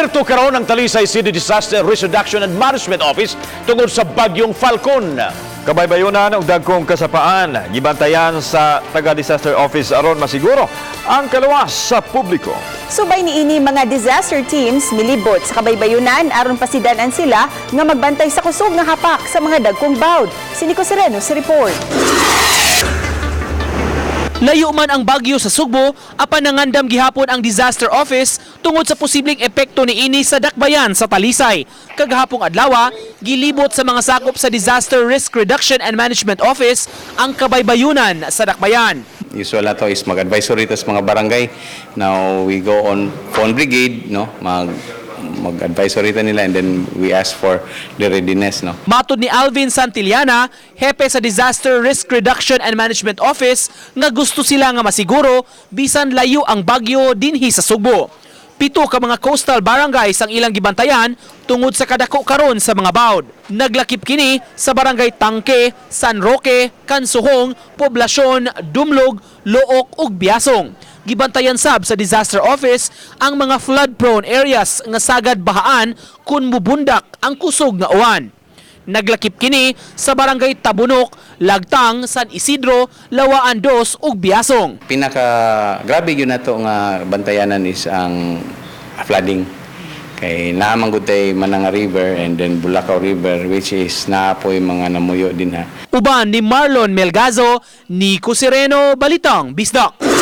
Alerto karon ang Talisay City Disaster Risk Reduction and Management Office tungod sa bagyong Falcon. Kabaybayonan og dagkong kasapaan, gibantayan sa taga-disaster office aron masiguro ang kaluwas sa publiko. Subay niini mga disaster teams milibot sa kabaybayonan aron pasidanan sila nga magbantay sa kusog nga hapak sa mga dagkong bawd. Si Nico Sereno sa report. Layo man ang bagyo sa Sugbo, apan nangandam gihapon ang disaster office tungod sa posibleng epekto niini sa dakbayan sa Talisay. Kagahapong adlaw, gilibot sa mga sakop sa Disaster Risk Reduction and Management Office ang kabaybayunan sa dakbayan. Usual nato is mag-advisory sa mga barangay. Now we go on phone brigade, no, mag-advisory nila, and then we ask for the readiness, no. Matod ni Alvin Santillana, hepe sa Disaster Risk Reduction and Management Office, nga gusto sila nga masiguro bisan layo ang bagyo dinhi sa Sugbo. 7 ka mga coastal barangays ang ilang gibantayan tungod sa kadako karon sa mga bawd. Naglakip kini sa barangay Tangke, San Roque, Kansuhong, Poblasyon, Dumlog, Look ug Biasong. Gibantayan sab sa disaster office ang mga flood-prone areas nga sagad bahaan kung mubundak ang kusog nga uwan. Naglakip kini sa barangay Tabunok, Lagtang, San Isidro, Lawaan Dos ug Biasong. Pinaka grabe yun nato nga bantayanan is ang flooding. Kay naamang gutay Mananga River and then Bulacau River, which is naapoy mga namuyo din ha. Uban ni Marlon Melgazo, Nico Sereno, Balitang Bisdak.